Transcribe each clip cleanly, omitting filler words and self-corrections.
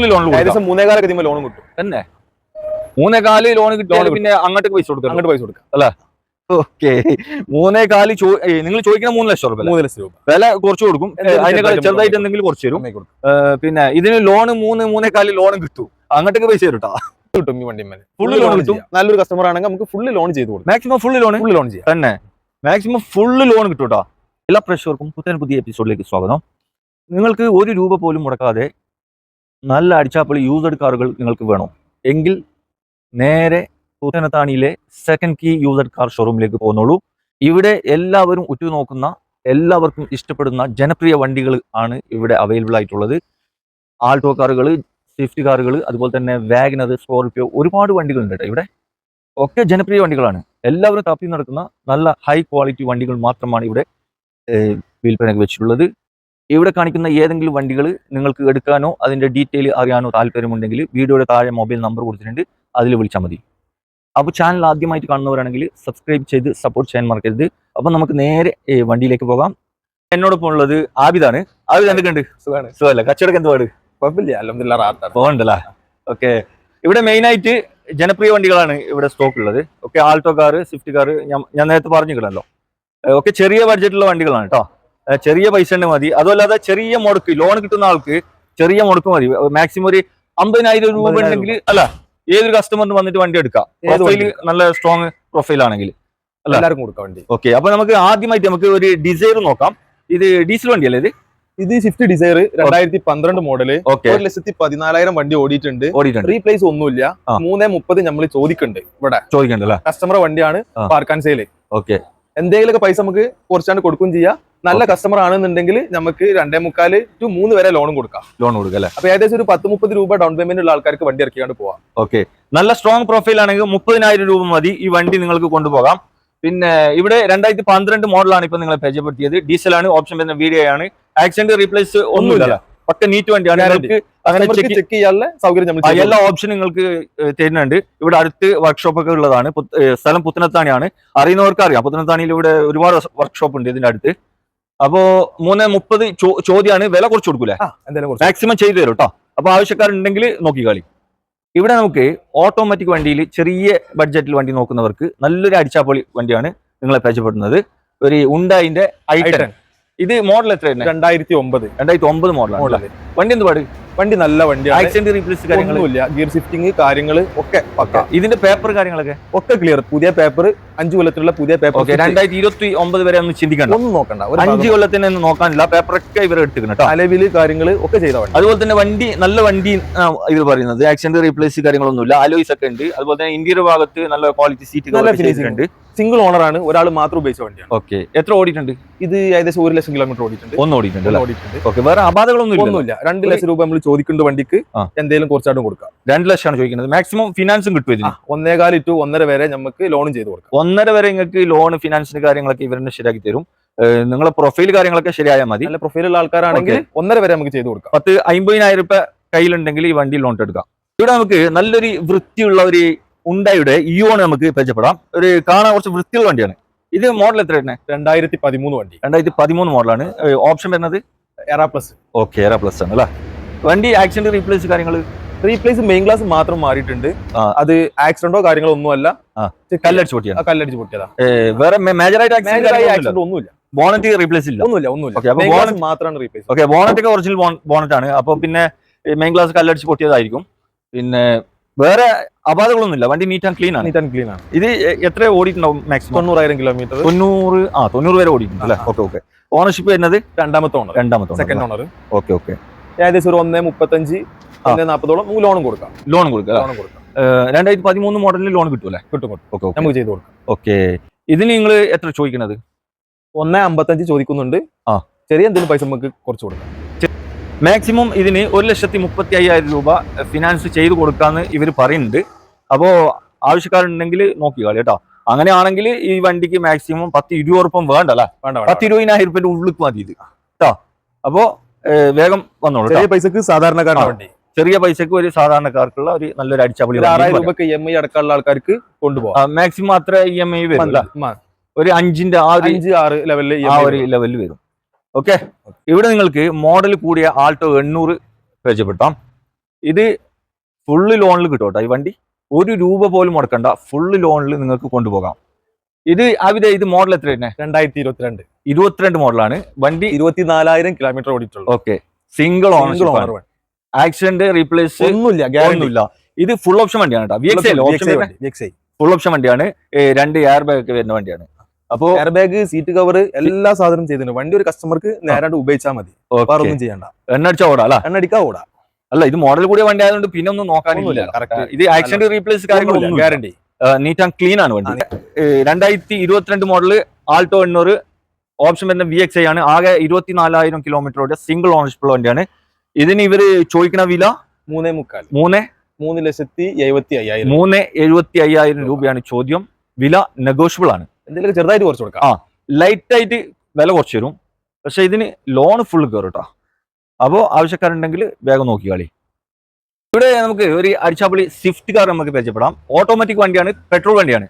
Full loan ഏകദേശം 3.4 loan കിട്ടും തന്നെ. 3.4 ലോൺ കിട്ടിയാൽ പിന്നെ അങ്ങോട്ട് പൈസ കൊടുക്കാം അല്ലേ? ഓക്കെ. 3.4 നിങ്ങൾ ചോദിക്കുന്ന 3 ലക്ഷം രൂപ. 3 ലക്ഷം രൂപ വില കുറച്ച് കൊടുക്കും. അതിനേക്കാൾ ചെറുതായിട്ട് എന്തെങ്കിലും കുറച്ച് തരും. പിന്നെ ഇതിന് ലോണ് 3.4 ലോൺ കിട്ടും. അങ്ങോട്ടേക്ക് പൈസ തരും കേട്ടോ. കിട്ടും. ഈ വണ്ടി ഫുള്ള് ലോൺ കിട്ടും. നല്ലൊരു കസ്റ്റമർ ആണെങ്കിൽ നമുക്ക് ഫുള്ള് ലോൺ ചെയ്ത് കൊടുക്കും. മാക്സിമം ഫുള്ള് ലോൺ ചെയ്യാം തന്നെ. മാക്സിമം ഫുള്ള് ലോൺ കിട്ടും കേട്ടോ. എല്ലാ പ്രേക്ഷകർക്കും പുതിയ എപ്പിസോഡിലേക്ക് സ്വാഗതം. നിങ്ങൾക്ക് 1 രൂപ പോലും മുടക്കാതെ നല്ല അടിച്ചാപ്പൊളി യൂസ്ഡ് കാറുകൾ നിങ്ങൾക്ക് വേണോ എങ്കിൽ നേരെ പുത്തനത്താണിയിലെ സെക്കൻഡ് കീ യൂസ്ഡ് കാർ ഷോറൂമിലേക്ക് പോകുന്നുള്ളൂ. ഇവിടെ എല്ലാവരും ഉറ്റുനോക്കുന്ന, എല്ലാവർക്കും ഇഷ്ടപ്പെടുന്ന ജനപ്രിയ വണ്ടികൾ ആണ് ഇവിടെ അവൈലബിൾ ആയിട്ടുള്ളത്. ആൾട്ടോ കാറുകൾ, സ്വിഫ്റ്റ് കാറുകൾ, അതുപോലെ തന്നെ വാഗനർ, സ്കോർപിയോ, ഒരുപാട് വണ്ടികളുണ്ട് കേട്ടോ. ഇവിടെ ഒക്കെ ജനപ്രിയ വണ്ടികളാണ്. എല്ലാവരും തപ്പി നടക്കുന്ന നല്ല ഹൈ ക്വാളിറ്റി വണ്ടികൾ മാത്രമാണ് ഇവിടെ വിൽപ്പനയ്ക്ക് വെച്ചിട്ടുള്ളത്. ഇവിടെ കാണിക്കുന്ന ഏതെങ്കിലും വണ്ടികൾ നിങ്ങൾക്ക് എടുക്കാനോ അതിൻ്റെ ഡീറ്റെയിൽ അറിയാനോ താല്പര്യമുണ്ടെങ്കിൽ വീഡിയോയുടെ താഴെ മൊബൈൽ നമ്പർ കൊടുത്തിട്ടുണ്ട്, അതിൽ വിളിച്ചാൽ മതി. അപ്പോൾ ചാനൽ ആദ്യമായിട്ട് കാണുന്നവരാണെങ്കിൽ സബ്സ്ക്രൈബ് ചെയ്ത് സപ്പോർട്ട് ചെയ്യാൻ മറക്കരുത്. അപ്പം നമുക്ക് നേരെ വണ്ടിയിലേക്ക് പോകാം. എന്നോടൊപ്പം ഉള്ളത് ആബിദാണ്. ആബിദ് എന്തൊക്കെയുണ്ട്? സുഖമല്ല? കച്ചവടം എന്ത് പാട്? കുഴപ്പമില്ല, പോകണ്ടല്ല. ഓക്കെ. ഇവിടെ മെയിനായിട്ട് ജനപ്രിയ വണ്ടികളാണ് ഇവിടെ സ്റ്റോക്ക് ഉള്ളത്. Okay. Alto car, Swift car ഞാൻ നേരത്തെ പറഞ്ഞിട്ടുണ്ടല്ലോ. ഓക്കെ. ചെറിയ ബഡ്ജറ്റുള്ള വണ്ടികളാണ് കേട്ടോ. ചെറിയ പൈസ ഉണ്ട് മതി. അതുമല്ലാതെ ചെറിയ മുടക്ക് ലോൺ കിട്ടുന്ന ആൾക്ക് ചെറിയ മുടക്ക് മതി. മാക്സിമം ഒരു 50,000 രൂപ ഉണ്ടെങ്കിൽ അല്ല ഏതൊരു കസ്റ്റമറിന് വന്നിട്ട് വണ്ടി എടുക്കാം. പ്രൊഫൈൽ നല്ല സ്ട്രോങ് പ്രൊഫൈൽ ആണെങ്കിൽ എല്ലാവർക്കും കൊടുക്കാം വണ്ടി. ഓക്കെ. അപ്പൊ നമുക്ക് ആദ്യമായിട്ട് നമുക്ക് ഒരു ഡിസൈർ നോക്കാം. ഇത് ഡീസൽ വണ്ടിയല്ലേ? ഇത് സ്വിഫ്റ്റ് ഡിസൈർ 2012 മോഡല്. 1,14,000 വണ്ടി ഓടിയിട്ടുണ്ട്. റീപ്ലേസ് ഒന്നുമില്ല. 3.30 നമ്മൾ ചോദിക്കുന്നുണ്ട്. ഇവിടെ ചോദിക്കണ്ടല്ലേ? കസ്റ്റമർ വണ്ടിയാണ്, പാർക്ക് ആൻഡ് സെയിൽ. ഓക്കെ. എന്തെങ്കിലുമൊക്കെ പൈസ നമുക്ക് കുറച്ചാണ്ട് കൊടുക്കുകയും ചെയ്യാം. നല്ല കസ്റ്റമർ ആണെന്നുണ്ടെങ്കിൽ നമുക്ക് 2.25 to 3 വരെ ലോണും കൊടുക്കാം. അല്ലേ? അപ്പൊ ഏകദേശം ഒരു 10-30 രൂപ ഡൗൺ പേയ്മെന്റ് ഉള്ള ആൾക്കാർക്ക് വണ്ടി ഇറക്കിയാണ്ട് പോവാം. ഓക്കെ. നല്ല സ്ട്രോങ് പ്രൊഫൈൽ ആണെങ്കിൽ 30,000 രൂപ മതി ഈ വണ്ടി നിങ്ങൾക്ക് കൊണ്ടുപോകാം. പിന്നെ ഇവിടെ 2012 മോഡലാണ് ഇപ്പൊ നിങ്ങളെ പരിചയപ്പെടുത്തിയത്. ഡീസലാണ്. ഓപ്ഷൻ വരുന്ന വീഡിയോ ആണ്. ആക്സിഡന്റ് റീപ്ലേസ് ഒന്നുമില്ല. പക്ക നീറ്റ് വണ്ടിയാണ്. അങ്ങനെ ചെക്ക് ചെയ്യാനുള്ള സൗകര്യം എല്ലാ ഓപ്ഷനും നിങ്ങൾക്ക് തരുന്നുണ്ട്. ഇവിടെ അടുത്ത് വർക്ക്ഷോപ്പ് ഒക്കെ ഉള്ളതാണ്. സ്ഥലം പുത്തനത്താണിയാണ്. അറിയുന്നവർക്ക് അറിയാം. പുത്തനത്താണിയിൽ ഇവിടെ ഒരുപാട് വർക്ക്ഷോപ്പ് ഉണ്ട് ഇതിന്റെ അടുത്ത്. അപ്പോ 3.30 ചോദ്യമാണ്. വില കുറച്ച് കൊടുക്കൂലേ? മാക്സിമം ചെയ്തു തരും കേട്ടോ. അപ്പൊ ആവശ്യക്കാരുണ്ടെങ്കിൽ നോക്കിക്കളി. ഇവിടെ നമുക്ക് ഓട്ടോമാറ്റിക് വണ്ടിയിൽ ചെറിയ ബഡ്ജറ്റിൽ വണ്ടി നോക്കുന്നവർക്ക് നല്ലൊരു അടിച്ചാപ്പൊളി വണ്ടിയാണ് നിങ്ങളെ പരിചയപ്പെടുന്നത്. ഒരു ഉണ്ടായിന്റെ i10. ഇത് മോഡൽ എത്രയാണ്? 2009 മോഡലാണ്. വണ്ടി എന്ത് പാട്? വണ്ടി നല്ല വണ്ടിയാണ്. ആക്സിഡന്റ് റീപ്ലേസ് കാര്യങ്ങളില്ല. ഗിയർ ഷിഫ്റ്റിംഗ് കാര്യങ്ങൾ ഒക്കെ പക്ക. ഇതിന്റെ പേപ്പർ കാര്യങ്ങളൊക്കെ ഒക്കെ ക്ലിയർ. പുതിയ പേപ്പർ, 5 കൊല്ലത്തിലുള്ള പുതിയ പേപ്പർ. 2029 വരെ ഒന്നും ചിന്തിക്കണ്ട, ഒന്നും നോക്കണ്ട. 5 കൊല്ലത്തിന് ഒന്നും നോക്കാനില്ല. പേപ്പറൊക്കെ ഇവർ എടുത്തിട്ടുണ്ട്. അലവില് കാര്യങ്ങൾ ഒക്കെ ചെയ്ത വണ്ടി. അതുപോലെ തന്നെ വണ്ടി നല്ല വണ്ടി ഇത് പറയുന്നത് ആക്സിഡന്റ് റീപ്ലേസ് കാര്യങ്ങളൊന്നുമില്ല. അലോയ്സ് ഒക്കെ ഉണ്ട്. അതുപോലെ തന്നെ ഇന്റീരിയർ ഭാഗത്ത് നല്ല ക്വാളിറ്റി സീറ്റ്, നല്ല ഫിനിഷിംഗ് ഉണ്ട്. സിംഗിൾ ഓണർ ആണ്. ഒരാൾ മാത്രം ഉപയോഗിച്ച വണ്ടിയാണ്. ഓക്കെ. എത്ര ഓടിയിട്ടുണ്ട്? ഇത് ഏകദേശം 1 ലക്ഷം കിലോമീറ്റർ ഓടിയിട്ടുണ്ട്. ഓക്കെ. വേറെ അപാധകളൊന്നുമില്ല. 2 ലക്ഷം രൂപ നമ്മൾ ചോദിക്കേണ്ട വണ്ടിക്ക് എന്തെങ്കിലും കുറച്ചായിട്ടും കൊടുക്കാം. 2 ലക്ഷമാണ് ചോദിക്കുന്നത്. മാക്സിമം ഫിനാൻസും കിട്ടും ഇതിന്. 1.25 to 1.5 വരെ നമുക്ക് ലോണും ചെയ്ത് കൊടുക്കാം. 1.5 വരെ നിങ്ങൾക്ക് ലോൺ, ഫിനാൻസിന്റെ കാര്യങ്ങളൊക്കെ ഇവരുടെ ശരിയാക്കി തരും. നിങ്ങളെ പ്രൊഫൈൽ കാര്യങ്ങളൊക്കെ ശരിയായാൽ മതി. നല്ല പ്രൊഫൈലുള്ള ആൾക്കാരാണെങ്കിൽ 1.5 വരെ നമുക്ക് ചെയ്ത് കൊടുക്കാം. 50,000 രൂപ കയ്യിലുണ്ടെങ്കിൽ ഈ വണ്ടി ലോൺ എടുക്കാം. ഇവിടെ നമുക്ക് നല്ലൊരു വൃത്തിയുള്ള ഒരു ഉണ്ടായുടെ ഇയോണ് നമുക്ക് പരിചയപ്പെടാം. ഒരു കാണാൻ കുറച്ച് വൃത്തിയുള്ള വണ്ടിയാണ്. ഇത് മോഡൽ എത്രയാണ്? 2013 വണ്ടി. 2013 മോഡലാണ്. ഓപ്ഷൻ വരുന്നത് എറ പ്ലസ്. ഓക്കെ. എറ പ്ലസ് ആണ് അല്ലേ? വണ്ടി ആക്സിഡന്റ് റീപ്ലേസ് കാര്യങ്ങൾ റീപ്ലേസ് മെയിൻ ഗ്ലാസ് മാത്രം മാറിയിട്ടുണ്ട്. അത് ആക്സിഡന്റോ കാര്യങ്ങളോ ഒന്നുമല്ല. കല്ലടിച്ച് പൊട്ടിയതാ. വേറെ മേജറായിട്ട് ആക്സിഡന്റ് ഒന്നുമില്ല. ബോണറ്റ് റീപ്ലേസ് ഇല്ല. ഒന്നുമില്ല. മാത്രമാണ് റീപ്ലേസ്. ഓക്കെ. ബോണറ്റ് ഒക്കെ ഒറിജിനൽ ബോണറ്റ് ആണ്. അപ്പൊ പിന്നെ മെയിൻ ഗ്ലാസ് കല്ലടിച്ച് പൊട്ടിയതായിരിക്കും. പിന്നെ വേറെ അപാധകളൊന്നുമില്ല. വണ്ടി നീറ്റ് ആൻഡ് ക്ലീൻ ആണ്. ഇത് എത്ര ഓടിയിട്ടുണ്ടാവും? Maximum 90,000 kilometre. 90 വരെ ഓടിയിട്ടുണ്ട് അല്ലേ? ഓക്കെ. ഓണർഷിപ്പ് വരുന്നത് രണ്ടാമത്തെ ഓണർ. Second owner. ഓക്കെ. ഏകദേശം ഒരു 1.35 1.40 ലോണും കൊടുക്കാം. 2013 മോഡലിൽ ലോൺ കിട്ടൂല്ലേ? കിട്ടും. നമുക്ക് ചെയ്ത് കൊടുക്കാം. ഓക്കെ. ഇതിന് നിങ്ങൾ എത്ര ചോദിക്കുന്നത്? 1.55 ചോദിക്കുന്നുണ്ട്. ചെറിയ എന്തെങ്കിലും പൈസ നമുക്ക് കുറച്ച് കൊടുക്കാം. മാക്സിമം ഇതിന് 1,35,000 രൂപ ഫിനാൻസ് ചെയ്ത് കൊടുക്കാന്ന് ഇവർ പറയുന്നുണ്ട്. അപ്പോൾ ആവശ്യക്കാരുണ്ടെങ്കിൽ നോക്കിക്കളി കേട്ടോ. അങ്ങനെയാണെങ്കിൽ ഈ വണ്ടിക്ക് മാക്സിമം 10-20 ഉറുപ്പം വേണ്ടല്ലേ? 10-20,000 രൂപയുടെ ഉള്ളിലേക്ക് മതി ഇത് കേട്ടോ. അപ്പോ വേഗം വന്നോളൂ. ചെറിയ പൈസക്ക് സാധാരണക്കാരുടെ വണ്ടി. ചെറിയ പൈസക്ക് ഒരു സാധാരണക്കാർക്കുള്ള ഒരു നല്ലൊരു അടിച്ചാപ്പൊളി 6,000 രൂപക്ക് EMI അടക്കമുള്ള ആൾക്കാർക്ക് കൊണ്ടുപോകാം. മാക്സിമം അത്ര EMI വരും. ഒരു 5-ന്റെ 5-6 ലെവലിൽ വരും. ഓക്കെ. ഇവിടെ നിങ്ങൾക്ക് മോഡൽ കൂടിയ ആൾട്ടോ 800 പരിചയപ്പെടുത്താം. ഇത് ഫുള്ള് ലോണിൽ കിട്ടും കേട്ടോ. ഈ വണ്ടി 1 രൂപ പോലും മുടക്കണ്ട, ഫുള്ള് ലോണിൽ നിങ്ങൾക്ക് കൊണ്ടുപോകാം. ഇത് ഇത് മോഡൽ എത്ര തന്നെ? 2022 മോഡലാണ് വണ്ടി. 24,000 കിലോമീറ്റർ ഓടിയിട്ടുള്ളൂ. Okay, single owner, accident replace ഒന്നുമില്ല. ഇത് ഫുൾ ഓപ്ഷൻ വണ്ടിയാണ് കേട്ടോ. ഫുൾ ഓപ്ഷൻ വണ്ടിയാണ്. 2 എയർ ബാഗ് ഒക്കെ വരുന്ന വണ്ടിയാണ്. അപ്പോ എയർ ബാഗ്, സീറ്റ് കവർ എല്ലാ സാധനവും ചെയ്തിട്ടുണ്ട്. വണ്ടി ഒരു കസ്റ്റമർക്ക് നേരാണ്ട് ഉപയോഗിച്ചാൽ മതി, വേറെ ഒന്നും ചെയ്യണ്ട. എണ്ണ അടിച്ചാ ഓടാ അല്ല? എണ്ണ അടിക്കാ ഓടാ. അല്ല, ഇത് മോഡൽ കൂടിയ വണ്ടി ആയതുകൊണ്ട് പിന്നെ ഒന്നും നോക്കാനില്ല. ഇത് ആക്സിഡന്റ് റീപ്ലേസ് കാര്യങ്ങളൊന്നും ഗ്യാരണ്ടി. നീറ്റ് ആൻഡ് ക്ലീൻ ആണ് വണ്ടി. 2022 മോഡല് ആൾട്ടോ 800 ഓപ്ഷൻ വരുന്ന VXi ആണ്. ആകെ 24,000 കിലോമീറ്ററോടെ സിംഗിൾ ഓണർഷിപ്പ് വണ്ടിയാണ്. ഇതിന് ഇവര് ചോദിക്കുന്ന വില 3,75,000 രൂപയാണ് ചോദ്യം. വില നെഗോഷ്യബിൾ ആണ്. എന്തെങ്കിലും ചെറുതായിട്ട് കുറച്ച് കൊടുക്കാം. ലൈറ്റ് ആയിട്ട് വില കുറച്ച് തരും. പക്ഷെ ഇതിന് ലോൺ ഫുൾ കയറും കേട്ടോ. അപ്പോൾ ആവശ്യക്കാരുണ്ടെങ്കിൽ വേഗം നോക്കി കളി. ഇവിടെ നമുക്ക് ഒരു അടിച്ചാപ്പൊളി സ്വിഫ്റ്റ് കാർ നമുക്ക് പരിചയപ്പെടാം. ഓട്ടോമാറ്റിക് വണ്ടിയാണ്, പെട്രോൾ വണ്ടിയാണ്.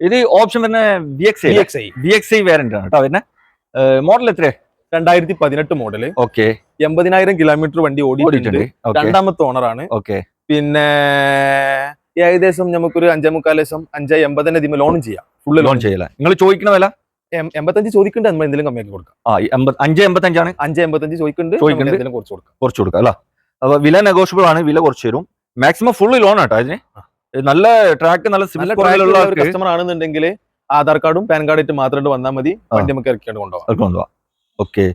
ഇത് ഓപ്ഷൻ വരുന്ന VXi വേരിയന്റ് ആണ് കേട്ടോ. വരുന്ന മോഡൽ എത്രയാ? 2018 മോഡല്. ഓക്കെ, 80,000 കിലോമീറ്റർ വണ്ടി ഓടിയിട്ടുണ്ട്. രണ്ടാമത്തെ ഓണറാണ്. ഓക്കെ, പിന്നെ ഏകദേശം നമുക്കൊരു 5,45,000 ലോണും ചെയ്യാം. ഫുള്ള് ലോൺ ചെയ്യല. നിങ്ങൾ ചോദിക്കുന്ന വില 85 ചോദിക്കുന്നുണ്ട്, നമ്മൾ എന്തെങ്കിലും കമ്മിയാക്കി കൊടുക്കാം. 5,85 ആണ്. 5,85 ചോദിക്കുന്നുണ്ട്, കുറച്ച് കൊടുക്കാം അല്ല. അപ്പൊ വില നെഗോഷ്യബിൾ ആണ്, വില കുറച്ച് തരും. മാക്സിമം ഫുള്ള് ലോൺ ആട്ടോ. അതിന് നല്ല ട്രാക്ക്, നല്ല കസ്റ്റമർ ആണെന്നുണ്ടെങ്കിൽ ആധാർ കാർഡും പാൻ കാർഡും മാത്രം വന്നാൽ മതി, വണ്ടി നമുക്ക് ഇറക്കിയാണ് കൊണ്ടുപോകാം. ഓക്കെ,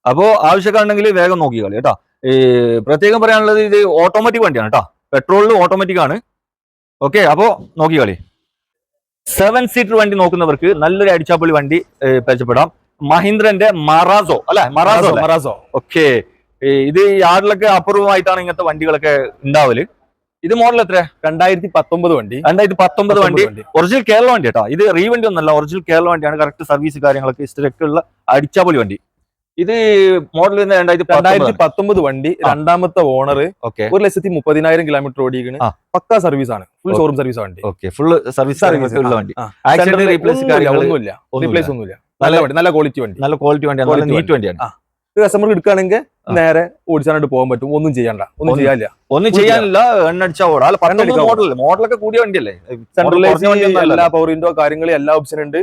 അപ്പോ ആവശ്യക്കാരുണ്ടെങ്കിൽ വേഗം നോക്കി കളി കേട്ടോ. പ്രത്യേകം പറയാനുള്ളത്, ഇത് ഓട്ടോമാറ്റിക് വണ്ടിയാണ് കേട്ടോ. പെട്രോളിൽ ഓട്ടോമാറ്റിക് ആണ്. ഓക്കെ, അപ്പോ നോക്കി കളി. 7 സീറ്റർ വണ്ടി നോക്കുന്നവർക്ക് നല്ലൊരു അടിച്ചാപ്പൊളി വണ്ടി പരിചയപ്പെടാം. മഹീന്ദ്രന്റെ മറാസോ അല്ലെ? മറാസോ. ഓക്കെ, ഇത് യാർഡിലൊക്കെ അപൂർവമായിട്ടാണ് ഇങ്ങനത്തെ വണ്ടികളൊക്കെ ഉണ്ടാവല്. ഇത് മോഡൽ എത്ര? 2019 വണ്ടി. 2019 വണ്ടി. ഒറിജിനൽ കേരള വണ്ടി കേട്ടോ. ഇത് റീവണ്ടി ഒന്നല്ല, ഒറിജിനൽ കേരള വണ്ടിയാണ്. കറക്റ്റ് സർവീസ് കാര്യങ്ങളൊക്കെ ഹിസ്റ്ററിയൊക്കെ ഉള്ള അടിച്ചാപ്പൊളി വണ്ടി. ഇത് മോഡൽ 2019 വണ്ടി. രണ്ടാമത്തെ ഓണർ. 1,30,000 കിലോമീറ്റർ ഓടിക്കണ്. പക്കാ സർവീസ് ആണ്, ഫുൾ ഷോറൂം സർവീസ് വണ്ടി. ഫുൾ സർവീസ് ഉള്ള വണ്ടി. റീപ്ലേസ് ഒന്നുമില്ല. നല്ല വണ്ടി, നല്ല ക്വാളിറ്റി വണ്ടി, നല്ല നീറ്റ് വണ്ടിയാണ്. കസ്റ്റമർ എടുക്കുകയാണെങ്കിൽ നേരെ ഓടിച്ചാനായിട്ട് പോകാൻ പറ്റും. ഒന്നും ചെയ്യാനില്ല. എണ്ണ അടിച്ചാ ഓടാ. മോഡലൊക്കെ കൂടിയ വണ്ടിയല്ലേ? എല്ലാ പവർ വിൻഡോ കാര്യങ്ങൾ എല്ലാ ഓപ്ഷൻ ഉണ്ട്.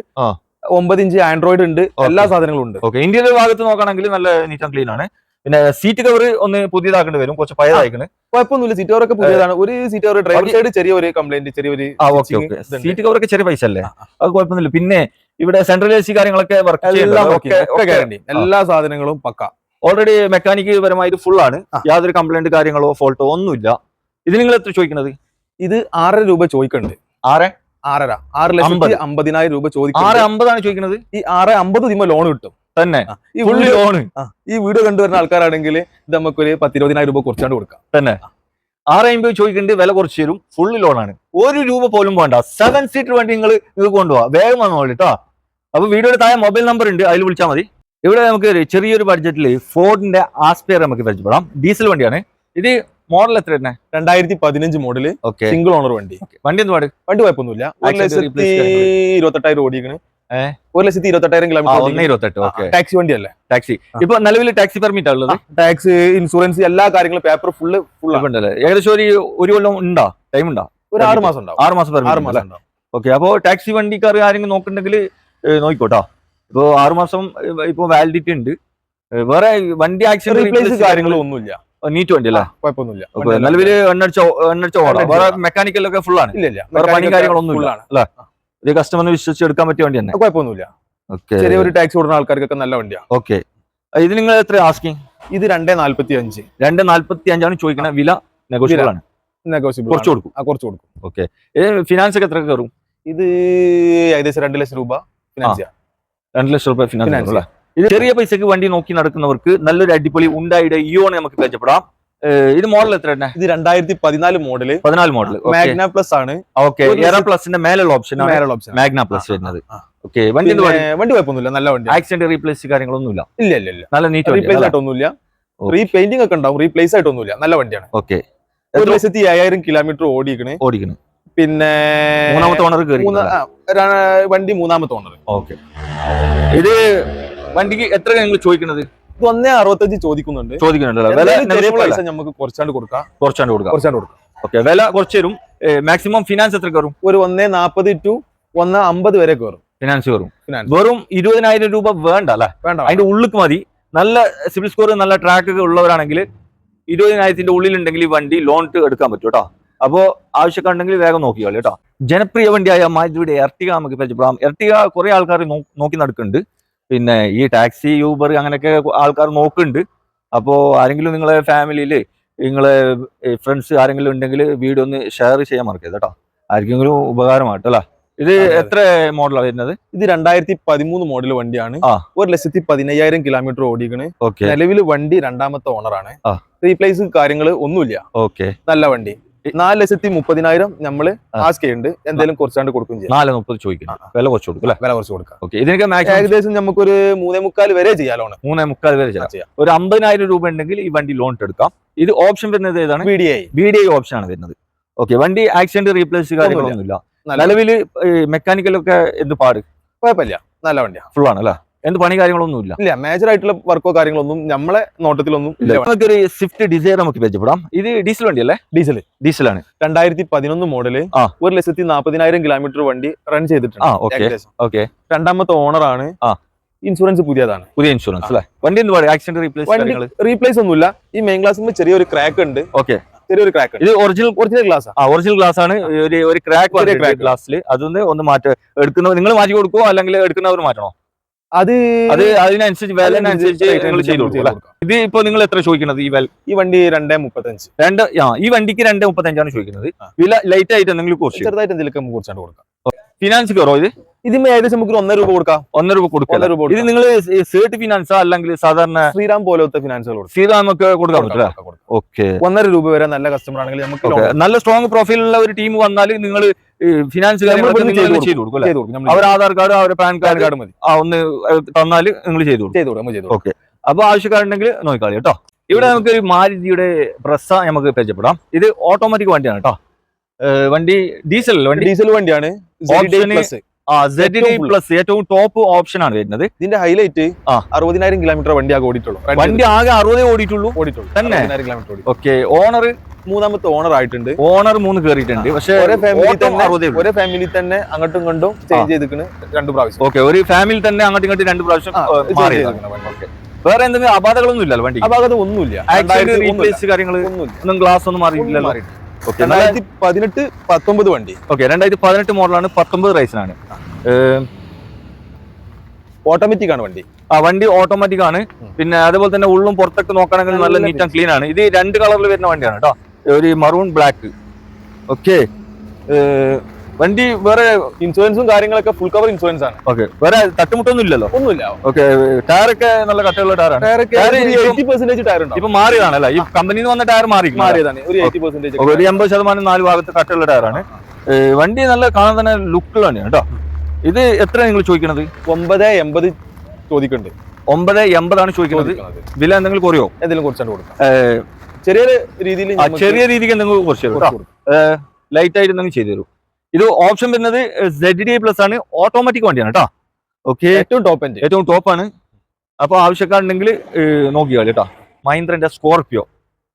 9 ഇഞ്ച് ആൻഡ്രോയിഡ് ഉണ്ട്. എല്ലാ സാധനങ്ങളും ഉണ്ട്. ഇന്ത്യയുടെ ഭാഗത്ത് നോക്കുകയാണെങ്കിൽ നല്ല നീറ്റ് ആൻഡ് ക്ലീൻ ആണ്. പിന്നെ സീറ്റ് കവർ ഒന്ന് പുതിയതാക്കേണ്ടി വരും, കുറച്ച് പഴയതായിക്കണ്. കുഴപ്പമൊന്നുമില്ല, സീറ്റ് കവർ ഒക്കെ പുതിയതാണ്. ഒരു സീറ്റ് കവർ ഡ്രൈവർ സൈഡ് ചെറിയൊരു കംപ്ലൈന്റ്, സീറ്റ് കവർ ഒക്കെ ചെറിയ പൈസ അല്ലേ, അത് കുഴപ്പമൊന്നുമില്ല. പിന്നെ ഇവിടെ സെൻട്രൽ AC കാര്യങ്ങളൊക്കെ വർക്ക് ഗ്യാരണ്ടി, എല്ലാ സാധനങ്ങളും പക്ക. ഓൾറെഡി മെക്കാനിക് പരമായിട്ട് ഫുൾ ആണ്. യാതൊരു കംപ്ലൈന്റ് കാര്യങ്ങളോ ഫോൾട്ടോ ഒന്നുമില്ല. ഇത് നിങ്ങൾ എത്ര ചോദിക്കുന്നത്? ഇത് 6 രൂപ ചോദിക്കുന്നുണ്ട്. 6,50,000 രൂപ ചോദിക്കുന്നത്. 6,50 ചോദിക്കുന്നത്. ഈ 6,50 ലോൺ കിട്ടും തന്നെ. ഈ വീഡിയോ കണ്ടുവരുന്ന ആൾക്കാരാണെങ്കിൽ ഇത് നമുക്കൊരു 10,20,000 രൂപ കുറച്ചാണ്ട് കൊടുക്കാം തന്നെ. 6,50 ചോദിക്കുന്നുണ്ട്, വില കുറച്ച് തരും. ഫുള്ള് ലോണാണ്, 1 രൂപ പോലും വേണ്ട. 7 സീറ്റർ വണ്ടി നിങ്ങൾക്ക് കൊണ്ടുപോകാം. വേഗം വന്നോളൂ കേട്ടോ. അപ്പൊ വീഡിയോയുടെ താഴെ മൊബൈൽ നമ്പർ ഉണ്ട്, അതിൽ വിളിച്ചാൽ മതി. ഇവിടെ നമുക്ക് ചെറിയൊരു ബഡ്ജറ്റിൽ ഫോർഡിന്റെ ആസ്പെയർ നമുക്ക് പരിചയപ്പെടാം. ഡീസൽ വണ്ടിയാണ്. ഇത് മോഡൽ എത്ര തന്നെ? 2015 മോഡല്. സിംഗിൾ ഓണർ വണ്ടി. വണ്ടി എന്ത് വണ്ടി കുഴപ്പമൊന്നുമില്ല. 1,28,000 ഓടിക്കണ്. 1,28,000 കിലോമീറ്റർ. ടാക്സി വണ്ടിയല്ലേ? ടാക്സി. ഇപ്പൊ നിലവിൽ ടാക്സി പെർമിറ്റ് ഉള്ളത്? ടാക്സ്, ഇൻഷുറൻസ്, എല്ലാ കാര്യങ്ങളും പേപ്പർ ഫുള്ള് ഉണ്ടല്ലേ? ഏകദേശം ഒരു കൊല്ലം ഉണ്ടോ? ടൈം ഉണ്ടോ? ഒരു 6 മാസം ഉണ്ടാവും. 6 മാസം പെർമിറ്റ്. ഓക്കെ, അപ്പോ ടാക്സി വണ്ടിക്കാർ ആരെങ്കിലും നോക്കുന്നുണ്ടെങ്കിൽ നോക്കിക്കോട്ടോ. ഇപ്പൊ 6 മാസം ഇപ്പൊ വാലിഡിറ്റി ഉണ്ട്. വേറെ വണ്ടി ആക്സിഡന്റ് റീപ്ലേസ് കാര്യങ്ങളും ഒന്നുമില്ല. നീറ്റ് വണ്ടി അല്ലേ? കുഴപ്പമൊന്നുമില്ല. നിലവില് എണ്ണടിച്ച ഓടാം. വേറെ മെക്കാനിക്കലൊക്കെ ഫുൾ ആണ്. വേറെ പണി കാര്യങ്ങളൊന്നും ഇല്ല അല്ലേ? ഇത് കസ്റ്റമറിന് വിശ്വസിച്ച് എടുക്കാൻ പറ്റിയ വണ്ടി തന്നെ. കുഴപ്പമൊന്നുമില്ല. ചെറിയൊരു ടാക്സി ഓടുന്ന ആൾക്കാർക്കൊക്കെ നല്ല വണ്ടിയാണ്. ഓക്കെ, ഇത് നിങ്ങൾ എത്ര ആസ്കിങ്? ഇത് 2,45. 2,45 ചോദിക്കണ. വില നെഗോഷ്യബിൾ ആണ്. കുറച്ച് കൊടുക്കും. ഓക്കെ, ഫിനാൻസ് ഒക്കെ എത്ര കയറും? ഇത് ഏകദേശം 2 ലക്ഷം രൂപ ഫിനാൻസ് ചെയ്യാം. 2 ലക്ഷം രൂപ ഫിനാൻസ്. ഇത് ചെറിയ പൈസക്ക് വണ്ടി നോക്കി നടക്കുന്നവർക്ക് നല്ലൊരു അടിപൊളി ഉണ്ടായിട്ട് ഇയോണ് നമുക്ക് പരിചയപ്പെടാം. ഇത് മോഡൽ എത്ര തന്നെ? ഇത് 2014 മോഡല്. 14 മോഡൽ. മാഗ്ന പ്ലസ് ആണ്. ഓക്കെ, എറ പ്ലസിന്റെ മേലുള്ള ഓപ്ഷൻ മാഗ്ന പ്ലസ് വരുന്നത്. ഓക്കെ, വണ്ടി കുഴപ്പമൊന്നുമില്ല, നല്ല വണ്ടി. ആക്സിഡന്റ് റീപ്ലേസ് കാര്യങ്ങളൊന്നുമില്ല. ഇല്ല. നല്ല നീറ്റ് റീപ്ലേസ് ആയിട്ടൊന്നുമില്ല. റീപെയിന്റിംഗ് ഒക്കെ ഉണ്ടാവും, റീപ്ലേസ് ആയിട്ടൊന്നുമില്ല. നല്ല വണ്ടിയാണ്. ഓക്കെ, 1,05,000 കിലോമീറ്റർ ഓടിക്കണ്. പിന്നെ മൂന്നാമത്തെ ഓണർ വണ്ടി മൂന്നാമത്തെ ഓണർ. ഓക്കെ, ഇത് വണ്ടിക്ക് എത്ര നിങ്ങൾ ചോദിക്കുന്നത്? ഇത് 1.65 ചോദിക്കുന്നുണ്ട്. നമുക്ക് കുറച്ചാണ്ട് കൊടുക്കാം. ഓക്കെ, വില കുറച്ച് തരും. മാക്സിമം ഫിനാൻസ് എത്ര കയറും? ഒരു 1.40 to 1.50 വരെ കയറും. ഫിനാൻസ് കയറും. വെറും 20,000 രൂപ വേണ്ട അല്ലെ? അതിന്റെ ഉള്ളിക്ക് മതി. നല്ല സിവിൽ സ്കോർ, നല്ല ട്രാക്ക് ഉള്ളവരാണെങ്കിൽ 20,000 ഉള്ളിലുണ്ടെങ്കിൽ ഈ വണ്ടി ലോൺ എടുക്കാൻ പറ്റും കേട്ടോ. അപ്പോൾ ആവശ്യക്കാരുണ്ടെങ്കിൽ വേഗം നോക്കിയോളൂ കേട്ടോ. ജനപ്രിയ വണ്ടിയായ മാരുതിയുടെ എർട്ടിഗ നമുക്ക് പരിചയപ്പെടാം. എർട്ടിഗ കുറെ ആൾക്കാർ നോക്കി നടക്കുന്നുണ്ട്. പിന്നെ ഈ ടാക്സി, യൂബർ അങ്ങനെയൊക്കെ ആൾക്കാർ നോക്കുന്നുണ്ട്. അപ്പോൾ ആരെങ്കിലും നിങ്ങളെ ഫാമിലിയിൽ നിങ്ങളെ ഫ്രണ്ട്സ് ആരെങ്കിലും ഉണ്ടെങ്കിൽ വീഡിയോ ഒന്ന് ഷെയർ ചെയ്യാൻ മറക്കരുത് കേട്ടോ. ആർക്കെങ്കിലും ഉപകാരമായിട്ട് അല്ലേ? ഇത് എത്ര മോഡലാണ് വരുന്നത്? ഇത് 2013 മോഡൽ വണ്ടിയാണ്. 1,15,000 കിലോമീറ്റർ ഓടിക്കണ്. നിലവിൽ വണ്ടി രണ്ടാമത്തെ ഓണറാണ്. റീപ്ലേസ് കാര്യങ്ങൾ ഒന്നുമില്ല. ഓക്കെ, നല്ല വണ്ടി. 4,30,000 നമ്മള് ആസ്ക് ചെയ്യുന്നുണ്ട്. എന്തെങ്കിലും കുറച്ചാണ്ട് കൊടുക്കും ചെയ്യാം. 4.30 ചോദിക്കണം. വില കുറച്ച് കൊടുക്കും. വില കുറച്ച് കൊടുക്കാം. ഇതിനൊക്കെ ഏകദേശം നമുക്കൊരു 3.25 വരെ ചെയ്യാം. ലോൺ 3.25 വരെ ചെയ്യാം. ഒരു 50,000 രൂപ ഉണ്ടെങ്കിൽ ഈ വണ്ടി ലോൺ എടുക്കാം. ഇത് ഓപ്ഷൻ വരുന്നത് ഏതാണ്? VDI ഓപ്ഷൻ ആണ് വരുന്നത്. ഓക്കെ, വണ്ടി ആക്സിഡന്റ് റീപ്ലേസ് കാര്യങ്ങളൊന്നുമില്ല. നിലവിൽ മെക്കാനിക്കലൊക്കെ എന്ത് പാട്? കുഴപ്പമില്ല, നല്ല വണ്ടിയാണ്. ഫുൾ ആണ് അല്ലേ? എന്ത് പണി കാര്യങ്ങളൊന്നും ഇല്ല. മേജർ ആയിട്ടുള്ള വർക്കോ കാര്യങ്ങളൊന്നും നമ്മളെ നോട്ടത്തിലൊന്നും ഇല്ല. നമുക്കൊരു സ്വിഫ്റ്റ് ഡിസയർ നമുക്ക് പരിചയപ്പെടാം. ഇത് ഡീസൽ വണ്ടി അല്ലേ? ഡീസലാണ്. 2011 മോഡല്. 1,40,000 കിലോമീറ്റർ വണ്ടി റൺ ചെയ്തിട്ടുണ്ട്. രണ്ടാമത്തെ ഓണറാണ്. ഇൻഷുറൻസ് പുതിയതാണ്. പുതിയ ഇൻഷുറൻസ് അല്ലേ? വണ്ടി എന്ത് പാട്? ആക്സിഡന്റ് റീപ്ലേസ് ഒന്നുമില്ല. ഈ മെയിൻ ഗ്ലാസിൽ ചെറിയൊരു ക്രാക്ക് ഉണ്ട്. ഓക്കെ, ചെറിയൊരു ക്രാക്ക്. ഇത് ഒറിജിനൽ ഗ്ലാസ്. ഒറിജിനൽ ഗ്ലാസ് ആണ്. ഒരു ക്രാക്ക് ഗ്ലാസ്സിൽ അതൊന്ന് മാറ്റം എടുക്കുന്ന നിങ്ങൾ മാറ്റി കൊടുക്കുമോ അല്ലെങ്കിൽ എടുക്കുന്നവർ മാറ്റണോ? അത് അതിനനുസരിച്ച് വിലനുസരിച്ച് നിങ്ങൾ ചെയ്തു കൊടുക്കും. ഇത് ഇപ്പൊ നിങ്ങൾ എത്ര ചോദിക്കുന്നത്? ഈ വണ്ടി 2.35. ഈ വണ്ടിക്ക് 2.35 ചോദിക്കുന്നത്. വില ലൈറ്റ് ആയിട്ട് എന്തെങ്കിലും ചെറുതായിട്ട് എന്തെങ്കിലും കുറച്ചാണ് കൊടുക്കാം. ഫിനാൻസ് കയറോ? ഇതിന് ഏകദേശം നമുക്ക് 1 രൂപ കൊടുക്കാം. 1 രൂപ കൊടുക്കാം. ഇത് നിങ്ങൾ സേർട്ട് ഫിനാൻസാ അല്ലെങ്കിൽ സാധാരണ ശ്രീറാം പോലത്തെ ഫിനാൻസുകൾ? ശ്രീറാം ഒക്കെ കൊടുക്കാൻ പറ്റില്ല. ഓക്കെ, 1.5 രൂപ വരെ നല്ല കസ്റ്റമർ ആണെങ്കിൽ നമുക്ക് നല്ല സ്ട്രോങ് പ്രൊഫൈലുള്ള ഒരു ടീം വന്നാൽ നിങ്ങൾ ഫിനാൻസ് ചെയ്തു കൊടുക്കും. അവർ ആധാർ കാർഡ്, അവരുടെ പാൻ കാർഡ് മതി. ഒന്ന് തന്നാൽ നിങ്ങൾ ചെയ്തു കൊടുക്കും. ഓക്കെ, അപ്പൊ ആവശ്യക്കാരുണ്ടെങ്കിൽ നോക്കിക്കാളി കേട്ടോ. ഇവിടെ നമുക്ക് ഒരു മാരുതിയുടെ ബ്രസ നമുക്ക് പരിചയപ്പെടാം. ഇത് ഓട്ടോമാറ്റിക് വണ്ടിയാണ് കേട്ടോ. വണ്ടി ഡീസൽ വണ്ടിയാണ്. ZD പ്ലസ് ഏറ്റവും ടോപ്പ് ഓപ്ഷൻ ആണ് വരുന്നത്. ഇതിന്റെ ഹൈലൈറ്റ് 60,000 കിലോമീറ്റർ വണ്ടി ആകെ ഓടിയിട്ടുള്ളൂ. വണ്ടി ആകെ 60 ഓടിയിട്ടുള്ളൂ തന്നെ. ഓക്കെ, ഓണർ മൂന്നാമത്തെ ഓണർ ആയിട്ടുണ്ട്. ഓണർ 3 കയറിയിട്ടുണ്ട്. പക്ഷേ ഒരേ ഫാമിലി തന്നെ അങ്ങോട്ടും ഇങ്ങോട്ടും ചേഞ്ച് ചെയ്തിരിക്കുന്നു 2 പ്രാവശ്യം. ഓക്കെ, ഒരു ഫാമിലി തന്നെ അങ്ങോട്ടും ഇങ്ങോട്ടും 2 പ്രാവശ്യം മാറി. വേറെ എന്തെങ്കിലും അപാകതകളൊന്നും ഇല്ലല്ലോ വണ്ടി? അപാകത ഒന്നുമില്ല. കാര്യങ്ങൾ ഒന്നും ഗ്ലാസ് ഒന്നും മാറിയില്ലല്ലോ. 2018-19 വണ്ടി. ഓക്കെ, 2018 മോഡലാണ്. 19 റൈസിനാണ്. ഓട്ടോമാറ്റിക് ആണ് വണ്ടി. വണ്ടി ഓട്ടോമാറ്റിക് ആണ്. പിന്നെ അതേപോലെ തന്നെ ഉള്ളും പുറത്തൊക്കെ നോക്കുകയാണെങ്കിൽ നല്ല നീറ്റ് ആൻഡ് ക്ലീൻ ആണ്. ഇത് 2 കളറിൽ വരുന്ന വണ്ടിയാണ് കേട്ടോ. ഒരു മറൂൺ ബ്ലാക്ക്. ഓക്കെ, വണ്ടി വേറെ ഇൻഷുറൻസും കാര്യങ്ങളൊക്കെ ഫുൾ കവർ ഇൻഷുറൻസ് ആണ്. ഓക്കെ, വേറെ തട്ടുമുട്ടൊന്നും ഇല്ലല്ലോ? ഒന്നുമില്ല. ഓക്കെ, ടയറൊക്കെ നല്ല കട്ടയുള്ള ടയറാണ്. 80% ടയർ ഉണ്ട്. ഇപ്പൊ മാറിയതാണല്ലേ? ഈ കമ്പനിയിൽ നിന്ന് വന്ന ടയർ മാറിയതാണ്. ഒരു 80% ഒരു 80% 4 ഭാഗത്ത് കട്ടയുള്ള ടയറാണ്. വണ്ടി നല്ല കാണാൻ തന്നെ ലുക്കുള്ള വണ്ടിയാണ് കേട്ടോ. ഇത് എത്ര നിങ്ങൾ ചോദിക്കുന്നത്? 9.80 ചോദിക്കുന്നുണ്ട്. 9.80 ചോദിക്കുന്നത്. വില എന്തെങ്കിലും കുറയോ? എന്തെങ്കിലും കുറച്ചാണ് കൊടുക്കാം. ചെറിയ രീതിക്ക് എന്തെങ്കിലും കുറച്ച് തരും. ലൈറ്റ് ആയിട്ട് എന്തെങ്കിലും ചെയ്തു തരും. ഇത് ഓപ്ഷൻ വരുന്നത് ZD പ്ലസ് ആണ്. ഓട്ടോമാറ്റിക് വണ്ടിയാണ് കേട്ടോ. ഓക്കെ, ഏറ്റവും ടോപ്പാണ്. അപ്പൊ ആവശ്യക്കാരുണ്ടെങ്കിൽ നോക്കിയാൽ കേട്ടോ. മഹീന്ദ്രന്റെ സ്കോർപിയോ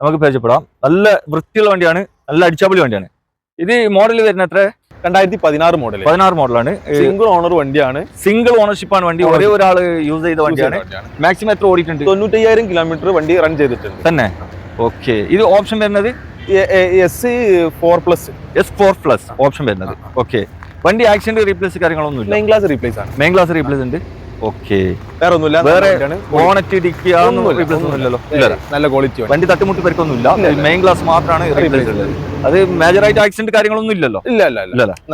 നമുക്ക് പരിചയപ്പെടാം. നല്ല വൃത്തിയുള്ള വണ്ടിയാണ്. നല്ല അടിച്ചാപ്പൊളി വണ്ടിയാണ്. ഇത് മോഡൽ വരുന്ന എത്ര? 2016 മോഡൽ. 16 മോഡലാണ്. സിംഗിൾ ഓണർ വണ്ടിയാണ്. സിംഗിൾ ഓണർഷിപ്പ് ആണ് വണ്ടി. ഒരേ ഒരാൾ യൂസ് ചെയ്ത വണ്ടിയാണ്. മാക്സിമം എത്ര ഓടിയിട്ടുണ്ട്? 95,000 കിലോമീറ്റർ വണ്ടി റൺ ചെയ്തിട്ടുണ്ട് തന്നെ. ഓക്കെ, ഇത് ഓപ്ഷൻ വരുന്നത് S4+ ഓപ്ഷൻ വരുന്നത്. ഓക്കെ, വണ്ടി ആക്സിഡന്റ് റീപ്ലേസ് കാര്യങ്ങളൊന്നും ഇല്ല. മെയിൻ ഗ്ലാസ് റീപ്ലേസ് ആണ്. മെയിൻ ഗ്ലാസ് റീപ്ലേസ് ഉണ്ട്. ഓക്കെ, വേറെ ഒന്നുമില്ല. വേറെ ബോണറ്റ് ഡിക്കി റീപ്ലേസ് ഒന്നും ഇല്ലല്ലോ? നല്ല ക്വാളിറ്റി. വണ്ടി തട്ടുമുട്ടി പരിക്കൊന്നും ഇല്ല. മെയിൻ ഗ്ലാസ് മാത്രമാണ് റീപ്ലേസ് ഉള്ളത്. അത് മേജർ ആയിട്ട് ആക്സിഡന്റ് കാര്യങ്ങളൊന്നും ഇല്ലല്ലോ? ഇല്ല.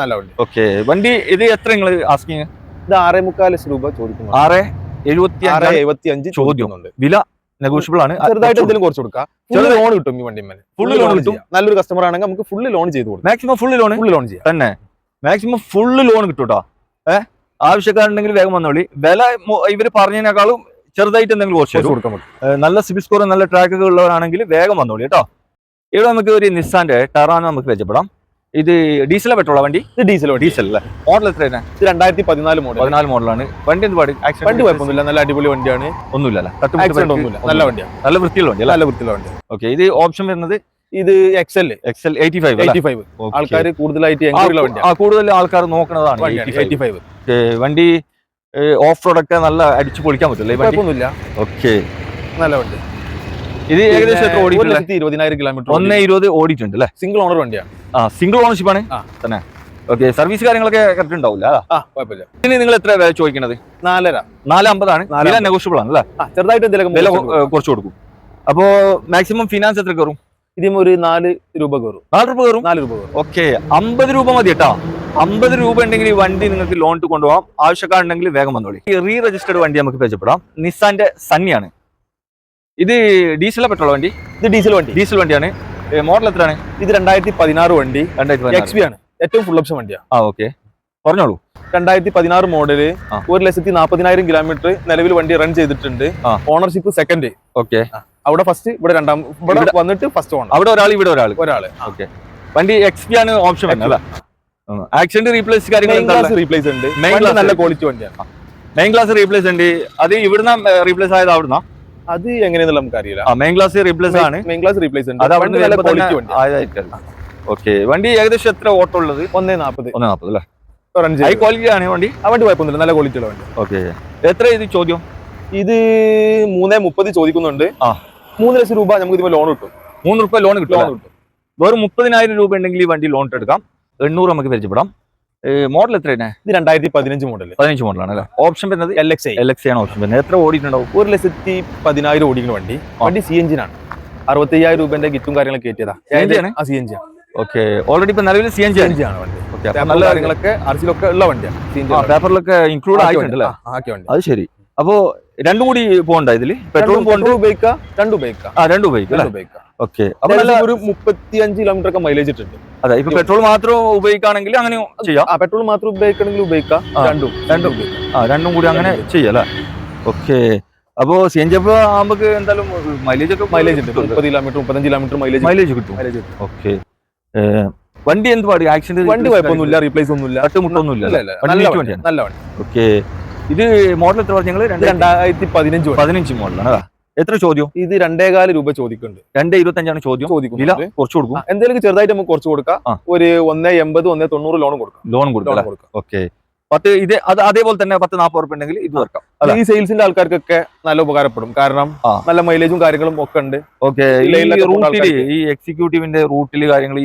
നല്ല വണ്ടി. ഓക്കെ, വണ്ടി ഇത് എത്ര നിങ്ങൾ ആസ്കിങ്? ഇത് 6.75 രൂപ ചോദിക്കുന്നു. 6.75 ചോദ്യമുണ്ട്. വില നെഗോഷ്യബിൾ ആണ്. ചെറുതായിട്ട് എന്തെങ്കിലും കുറച്ച് കൊടുക്കാം. ലോൺ കിട്ടും ഈ വണ്ടി. ഫുൾ ലോൺ കിട്ടും. നല്ലൊരു കസ്റ്റമർ ആണെങ്കിൽ നമുക്ക് ഫുൾ ലോൺ ചെയ്ത് കൊടുക്കാം. മാക്സിമം ഫുൾ ലോൺ ചെയ്യാം തന്നെ. മാക്സിമം ഫുൾ ലോൺ കിട്ടും കേട്ടോ. ആവശ്യക്കാരുണ്ടെങ്കിൽ വേഗം വന്നോളി. വില ഇവര് പറഞ്ഞതിനേക്കാളും ചെറുതായിട്ട് എന്തെങ്കിലും കുറച്ച് കൊടുക്കാൻ പറ്റും. നല്ല സിബിൽ സ്കോർ, നല്ല ട്രാക്കൊക്കെ ഉള്ളവരാണെങ്കിൽ വേഗം വന്നോളി കേട്ടോ. ഇവിടെ നമുക്ക് ഒരു നിസ്സാന്റെ ടെറാനോ നമുക്ക് പരിചയപ്പെടാം. ഇത് ഡീസലാ പെട്രോളാ വണ്ടി? ഇത് ഡീസൽ അല്ലേ? മോഡൽ എത്രയാണ്? ഇത് 2014 മോഡൽ. 14 മോഡലാണ്. വണ്ടി എന്ത് പാട്? വണ്ടി കുഴപ്പമൊന്നുമില്ല, നല്ല അടിപൊളി വണ്ടിയാണ്. ഒന്നുമില്ല, ഒന്നുമില്ല, നല്ല വണ്ടിയാണ്, നല്ല വൃത്തിയുള്ള വണ്ടി, നല്ല വൃത്തിയുള്ള വണ്ടി. ഓക്കെ, ഇത് ഓപ്ഷൻ വരുന്നത് ഇത് XL 85. ആൾക്കാർ കൂടുതലായിട്ട് കൂടുതൽ ആൾക്കാർ നോക്കുന്നതാണ് 85. വണ്ടി ഓഫ് റോഡ് ഒക്കെ നല്ല അടിച്ചു പൊളിക്കാൻ പറ്റില്ല. ഓക്കെ, നല്ല വണ്ടി. ഇത് ഏകദേശം എത്ര ഓടിയിട്ടുണ്ട്? 20,000 കിലോമീറ്റർ. 120 ഓടിയിട്ടുണ്ട് അല്ലേ? സിംഗിൾ ഓണർ വണ്ടിയാണ്. സിംഗിൾ ഓണർഷിപ്പ് ആണ് തന്നെ. ഓക്കെ, സർവീസ് കാര്യങ്ങളൊക്കെ കറക്റ്റ് ഉണ്ടാവില്ല. കുഴപ്പമില്ല. ഇനി നിങ്ങൾ എത്ര വില ചോദിക്കുന്നത്? 4.50 ആണ്. വില നെഗോഷ്യബിൾ ആണ് അല്ലേ? ചെറുതായിട്ട് വില കുറച്ച് കൊടുക്കും. അപ്പോ മാക്സിമം ഫിനാൻസ് എത്ര കയറും? ഇതിന് ഒരു 4 രൂപ കയറും. 4 രൂപ കയറും. ഓക്കെ, 50 രൂപ മതി കേട്ടോ. 50 രൂപ ഉണ്ടെങ്കിൽ ഈ വണ്ടി നിങ്ങൾക്ക് ലോൺ കൊണ്ടുപോകാം. ആവശ്യക്കാരുണ്ടെങ്കിൽ വേഗം വന്നോളി. ഈ റീ രജിസ്റ്റർഡ് വണ്ടി നമുക്ക് പരിചയപ്പെടാം. നിസാന്റെ സണ്ണിയാണ്. ഇത് ഡീസലോ പെട്രോൾ വണ്ടി? ഇത് ഡീസൽ വണ്ടിയാണ്. മോഡൽ എത്രയാണ്? ഇത് 2016 വണ്ടി. 2016 XP ആണ്. ഏറ്റവും ഫുൾ ഓപ്ഷൻ വണ്ടിയാണ്. ഓക്കെ, പറഞ്ഞോളൂ. 2016 മോഡല്, 1,40,000 കിലോമീറ്റർ നിലവിൽ വണ്ടി റൺ ചെയ്തിട്ടുണ്ട്. Ownership second. ഓക്കെ, അവിടെ ഫസ്റ്റ്, ഇവിടെ രണ്ടാം, ഇവിടെ വന്നിട്ട് ഫസ്റ്റ് ഓണർ. അവിടെ ഒരാൾ, ഇവിടെ ഒരാൾ. ഓക്കെ, വണ്ടി XP ആണ് ഓപ്ഷൻ അല്ലേ? ആക്സിഡന്റ് റീപ്ലേസ് കാര്യങ്ങൾ റീപ്ലേസ് ഉണ്ട്. നല്ല ക്വാളിറ്റി വണ്ടിയാണ്. മെയിൻ ക്ലാസ് റീപ്ലേസ് ഉണ്ട്. അത് ഇവിടുന്ന് റീപ്ലേസ് ആയത് അവിടുന്ന്? അത് എങ്ങനെയാണെന്ന് നമുക്ക് അറിയില്ല. മെയിൻ ക്ലാസ് റീപ്ലേസ് ആണ്. മെയിൻ ക്ലാസ് റീപ്ലേസ് ഉണ്ട്. ഓക്കെ, വണ്ടി ഏകദേശം എത്ര ഓട്ടോ ഉള്ളത്? 140 അല്ലേ? ഹൈ ക്വാളിറ്റി ആണ് വണ്ടി. വണ്ടി കുഴപ്പമൊന്നുമില്ല, നല്ല ക്വാളിറ്റി ഉള്ള വണ്ടി. ഓക്കെ, എത്ര ഇത് ചോദ്യം? ഇത് 3.30 ചോദിക്കുന്നുണ്ട്. 3 ലക്ഷം രൂപ നമുക്ക് ഇതിന് ലോൺ കിട്ടും. 3 രൂപ ലോൺ കിട്ടും. വെറും 30,000 രൂപ ഉണ്ടെങ്കിൽ ഈ വണ്ടി ലോൺ എടുക്കാം. 800 നമുക്ക് പരിചയപ്പെടാം. മോഡൽ എത്രയാണ്? ഇത് 2015 മോഡൽ. 15 മോഡലാണ് അല്ലേ? ഓപ്ഷൻ വരുന്നത് LXI ആണ് ഓപ്ഷൻ വരുന്നത്. എത്ര ഓടിയിട്ടുണ്ടാവും? 1,10,000 ഓടിക്കുന്ന വണ്ടി. വണ്ടി CNG ആണ്. 65,000 രൂപന്റെ കിറ്റും കാര്യങ്ങളൊക്കെ കയറ്റിയതാ. CNG ആണ്. ഓക്കെ, ഓൾറെഡി ഇപ്പൊ നിലവിൽ CNG ആണ് വണ്ടി. നല്ല കാര്യങ്ങളൊക്കെ RC-ലൊക്കെ ഉള്ള വണ്ടിയാണ്. പേപ്പറിലൊക്കെ ഇൻക്ലൂഡ് ആയിട്ടുണ്ടല്ലേ? അത് ശരി. അപ്പൊ രണ്ടും കൂടി പോകണ്ട ഇതില്? പെട്രോളും ഉപയോഗിക്കാം, രണ്ടും ഉപയോഗിക്കാം. ഓക്കെ, അപ്പൊ ഒരു 35 കിലോമീറ്റർ ഒക്കെ മൈലേജ് ഇട്ടുണ്ട്. അതെ, ഇപ്പൊ പെട്രോൾ മാത്രം ഉപയോഗിക്കുകയാണെങ്കിൽ അങ്ങനെ ചെയ്യാം. പെട്രോൾ മാത്രം ഉപയോഗിക്കണമെങ്കിൽ ഉപയോഗിക്കാം. രണ്ടും കൂടി അങ്ങനെ ചെയ്യാം അല്ലേ? ഓക്കെ, അപ്പോ CNG ആകുമ്പോ എന്തായാലും മൈലേജ് ഉണ്ട്. 30 കിലോമീറ്റർ 35 കിലോമീറ്റർ മൈലേജ് കിട്ടും. ഓക്കെ, വണ്ടി എന്ത് പാടി? ആക്സിഡന്റ്? വണ്ടി കുഴപ്പമൊന്നുമില്ല, റീപ്ലേസ് ഒന്നുമില്ല, തട്ടുമുട്ടൊന്നുമില്ല. നല്ല വണ്ടി. ഓക്കെ, ഇത് മോഡൽ എത്ര പറഞ്ഞാൽ? 2015 മോഡലാണ്. എത്ര ചോദ്യം? ഇത് 2.25 രൂപ ചോദിക്കുന്നുണ്ട്. 2.25 ചോദ്യം. വില കുറച്ച് കൊടുക്കും. എന്തെങ്കിലും ചെറുതായിട്ട് നമുക്ക് കുറച്ച് കൊടുക്കാം. ഒരു 1.80 1.90 ലോൺ കൊടുക്കാം. ഓക്കെ, ഇത് അതേപോലെ തന്നെ 10-40 ഉറുപ്പിക ഉണ്ടെങ്കിൽ ഇത് വെക്കാം. ഈ സെയിൽസിന്റെ ആൾക്കാർക്കൊക്കെ നല്ല ഉപകാരപ്പെടും. കാരണം നല്ല മൈലേജും കാര്യങ്ങളും ഒക്കെ ഉണ്ട്. ഓക്കെ, ഈ എക്സിക്യൂട്ടീവിന്റെ റൂട്ടില് കാര്യങ്ങൾ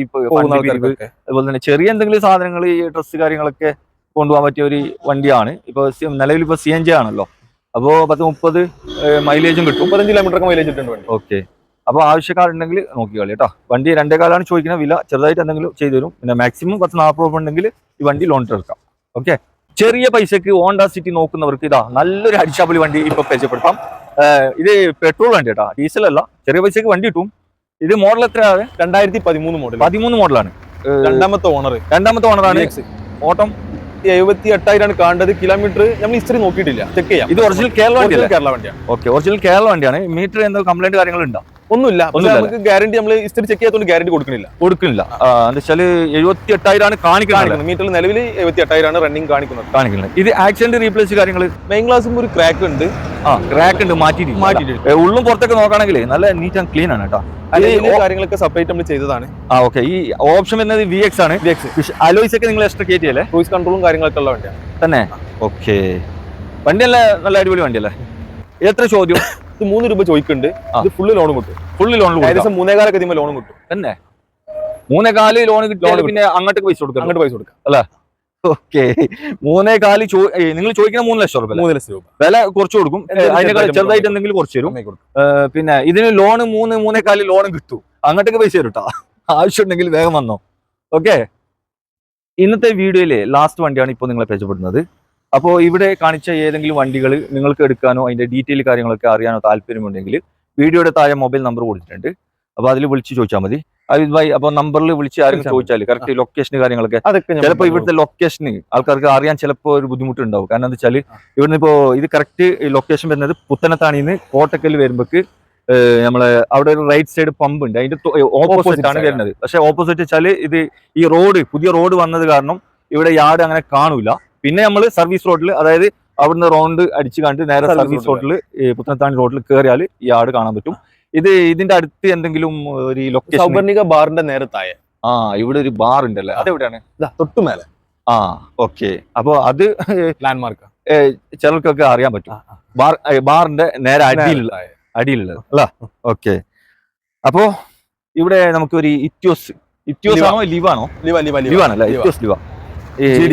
അതുപോലെ തന്നെ ചെറിയ എന്തെങ്കിലും സാധനങ്ങൾ, ഈ ഡ്രസ് കാര്യങ്ങളൊക്കെ കൊണ്ടുപോകാൻ പറ്റിയ ഒരു വണ്ടിയാണ്. ഇപ്പൊ നിലവിൽ ഇപ്പൊ CNG ആണല്ലോ. അപ്പോ 10-30 മൈലേജും കിട്ടും. 35 കിലോമീറ്റർ ഒക്കെ മൈലേജ് കിട്ടുന്നുണ്ട്. ഓക്കെ, അപ്പൊ ആവശ്യക്കാരുണ്ടെങ്കിൽ നോക്കിക്കളി കേട്ടോ. വണ്ടി 2.25 ചോദിക്കുന്ന വില, ചെറുതായിട്ട് എന്തെങ്കിലും ചെയ്തു തരും. പിന്നെ മാക്സിമം 10-40 രൂപ ഉണ്ടെങ്കിൽ ഈ വണ്ടി ലോൺ എടുക്കാം. ഓക്കെ, ചെറിയ പൈസക്ക് ഹോണ്ട സിറ്റി നോക്കുന്നവർക്ക് ഇതാ നല്ലൊരു അടിച്ചാപ്പൊളി വണ്ടി ഇപ്പൊ പരിചയപ്പെടുത്താം. ഇത് പെട്രോൾ വണ്ടി കേട്ടോ, ഡീസൽ അല്ല. ചെറിയ പൈസക്ക് വണ്ടി കിട്ടും. ഇത് മോഡൽ എത്രയാണ്? 2013 മോഡൽ. 13 മോഡലാണ്. രണ്ടാമത്തെ ഓണറാണ്. ഓട്ടം 78,000 കാണേണ്ടത്. കിലോമീറ്റർ നമ്മൾ ഹിസ്റ്ററി നോക്കിയിട്ടില്ല, ചെക്ക് ചെയ്യാം. ഇത് ഒറിജിനൽ കേരള വണ്ടിയാണ്. ഓക്കെ, ഒറിജിനൽ കേരള വണ്ടിയാണ്. മീറ്റർ എന്തോ കംപ്ലൈന്റ് കാര്യങ്ങളുണ്ടോ? ഒന്നുമില്ല. നമുക്ക് ഗ്യാരണ്ടി നമ്മൾ ഹിസ്റ്ററി ചെക്ക് ചെയ്യാത്തതുകൊണ്ട് ഗ്യാരണ്ടി കൊടുക്കുന്നില്ല. എന്താ വെച്ചാല് 78,000 കാണിക്കുന്നത്. മീറ്ററിൽ നിലവിൽ 78,000 റണ്ണിങ് കാണിക്കുന്നത്. ഇത് ആക്സിഡന്റ് റീപ്ലേസ് കാര്യങ്ങൾ? മെയിൻ ക്ലാസ്സും ഒരു ക്രാക്ക് ഉണ്ട്. മാറ്റിയിട്ട് ഉള്ളും പുറത്തൊക്കെ നോക്കുകയാണെങ്കിൽ നല്ല നീറ്റ് ആൻഡ് ക്ലീൻ ആണ് കേട്ടോ. കാര്യങ്ങളൊക്കെ സെപ്പറേറ്റ് നമ്മൾ ചെയ്തതാണ്. ഓക്കെ, ഈ ഓപ്ഷൻ വരുന്നത് VX ആണ്. അലോയ്സ് ഒക്കെ നിങ്ങൾ എക്സ്ട്രാ കയറ്റിയല്ലേ? ക്രൂയിസ് കൺട്രോളും കാര്യങ്ങളൊക്കെ ഉള്ള വണ്ടിയാണ് തന്നെ. ഓക്കെ, വണ്ടിയല്ലേ? നല്ല അടിപൊളി വണ്ടിയല്ലേ? എത്ര ചോദ്യം? ഇത് 3 രൂപ ചോദിക്കുന്നുണ്ട്. ഇത് ഫുള്ള് ലോൺ കിട്ടും. ഏകദേശം 3.25 ലോൺ കിട്ടും. തന്നെ 3.25 ലോൺ കിട്ടിയാൽ പിന്നെ അങ്ങോട്ട് പൈസ കൊടുക്കാം അല്ലേ? ഓക്കെ, 3.25 നിങ്ങൾ ചോദിക്കുന്ന 3 ലക്ഷം രൂപ. 3 ലക്ഷം രൂപ വില കുറച്ച് കൊടുക്കും. അതിനേക്കാൾ ചെറുതായിട്ട് എന്തെങ്കിലും കുറച്ച് തരും. പിന്നെ ഇതിന് ലോൺ 3.25 ലോൺ കിട്ടും. അങ്ങോട്ടേക്ക് പൈസ തരും കേട്ടോ. ആവശ്യം ഉണ്ടെങ്കിൽ വേഗം വന്നോ. ഓക്കെ, ഇന്നത്തെ വീഡിയോയിലെ ലാസ്റ്റ് വണ്ടിയാണ് ഇപ്പോൾ നിങ്ങളെ പരിചയപ്പെടുന്നത്. അപ്പോൾ ഇവിടെ കാണിച്ച ഏതെങ്കിലും വണ്ടികൾ നിങ്ങൾക്ക് എടുക്കാനോ അതിന്റെ ഡീറ്റെയിൽ കാര്യങ്ങളൊക്കെ അറിയാനോ താല്പര്യമുണ്ടെങ്കിൽ വീഡിയോയുടെ താഴെ മൊബൈൽ നമ്പർ കൊടുത്തിട്ടുണ്ട്. അപ്പോൾ അതിൽ വിളിച്ച് ചോദിച്ചാൽ മതി. അപ്പൊ നമ്പറിൽ വിളിച്ച് ആരെങ്കിലും ചോദിച്ചാൽ കറക്റ്റ് ലൊക്കേഷൻ കാര്യങ്ങളൊക്കെ, ചിലപ്പോൾ ഇവിടുത്തെ ലൊക്കേഷന് ആൾക്കാർക്ക് അറിയാൻ ചിലപ്പോൾ ഒരു ബുദ്ധിമുട്ടുണ്ടാവും. കാരണം എന്താ വെച്ചാൽ ഇവിടുന്ന് ഇപ്പോൾ ഇത് കറക്റ്റ് ലൊക്കേഷൻ വരുന്നത് പുത്തനത്താണിന്ന് കോട്ടക്കൽ വരുമ്പോക്ക് നമ്മളെ അവിടെ ഒരു റൈറ്റ് സൈഡ് പമ്പ് ഉണ്ട്, അതിന്റെ ഓപ്പോസിറ്റ് ആണ് വരുന്നത്. പക്ഷെ ഓപ്പോസിറ്റ് വെച്ചാല് ഇത് ഈ റോഡ് പുതിയ റോഡ് വന്നത് കാരണം ഇവിടെ യാർഡ് അങ്ങനെ കാണൂല. പിന്നെ നമ്മൾ സർവീസ് റോഡിൽ, അതായത് അവിടുന്ന് റൗണ്ട് അടിച്ചു കണ്ട് നേരെ സർവീസ് റോഡിൽ പുത്തനത്താണി റോഡിൽ കയറിയാൽ ഈ യാർഡ് കാണാൻ പറ്റും. ഇതിന്റെ അടുത്ത് എന്തെങ്കിലും ഒരു ലൊക്കേഷൻ? സൗപർണിക ബാറിന്റെ നേരെ താഴെ ഇവിടെ ഒരു ബാർ ഉണ്ടല്ലേ, അതെവിടെയാണ്? തൊട്ടുമേലെ. ഓക്കെ. അപ്പൊ അത് ലാൻഡ്മാർക്ക് ചിലർക്കൊക്കെ അറിയാൻ പറ്റും. ബാറിന്റെ നേരെ അടിയിലുള്ളത് അല്ല. ഓക്കെ. അപ്പൊ ഇവിടെ നമുക്ക് ഒരു ഇത്യോസ് ആണോ ലിവാണോ? ലിവാണല്ലേ, ഇത്യോസ് ലിവ.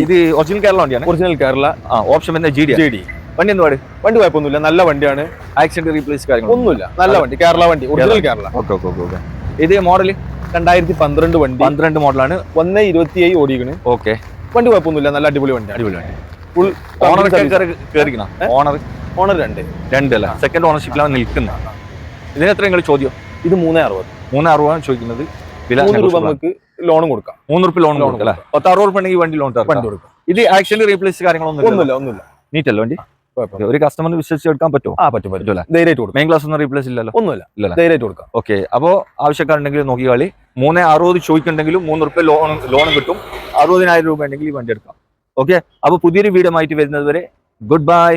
ഇത് ഒറിജിനൽ കേരള വണ്ടിയാണ്. ഒറിജിനൽ കേരള. ഓപ്ഷൻ വരുന്നത് GD. വണ്ടി എന്ത് വണ്ടി കുഴപ്പമൊന്നുമില്ല, നല്ല വണ്ടിയാണ്. ആക്സിഡന്റ് റീപ്ലേസ് കാര്യങ്ങൾ ഒന്നുമില്ല, നല്ല വണ്ടി, കേരള വണ്ടി, ഒറിജിനൽ കേരള. ഓക്കെ. ഇത് മോഡല് 2012 വണ്ടി, 12 മോഡലാണ്. 127 ഓടിക്കണ്. ഓക്കെ. വണ്ടി കുഴപ്പമൊന്നുമില്ല, നല്ല അടിപൊളി വണ്ടി. ഫുൾ ഓണർ ഓണർ 2 അല്ല, സെക്കൻഡ് ഓണർഷിപ്പിലാണ് നിൽക്കുന്നത്. ഇതിന് എത്ര നിങ്ങൾ ചോദ്യം? ഇത് 360 ചോദിക്കുന്നത്. നമുക്ക് ലോണും കൊടുക്കാം. 3 രൂപ ലോൺ കൊടുക്കാം അല്ലേ? 60 രൂപ ഉണ്ടെങ്കിൽ വണ്ടി ലോൺ കൊടുക്കാം. ഇത് ആക്സിഡന്റ് റീപ്ലേസ് കാര്യങ്ങളൊന്നും നീറ്റല്ല വണ്ടി? ഒരു കസ്റ്റമറിന് വിശ്വസിച്ച് എടുക്കാൻ പറ്റുമോ? പറ്റില്ല, ധൈര്യമായിട്ട് കൊടുക്കാം. മെയിൻ ക്ലാസ് ഒന്നും റീപ്ലേസ് ഇല്ലല്ലോ? ഒന്നുമില്ല, ധൈര്യമായിട്ട് കൊടുക്കാം. ഓക്കെ. അപ്പോൾ ആവശ്യക്കാരുണ്ടെങ്കിൽ നോക്കി കളി. 360 ചോദിക്കുന്നുണ്ടെങ്കിലും 3 രൂപ ലോൺ കിട്ടും. 60,000 രൂപ ഉണ്ടെങ്കിൽ ഈ വണ്ടി എടുക്കാം. ഓക്കെ. അപ്പോൾ പുതിയൊരു വീഡിയോ ആയിട്ട് വരുന്നത് വരെ ഗുഡ് ബൈ.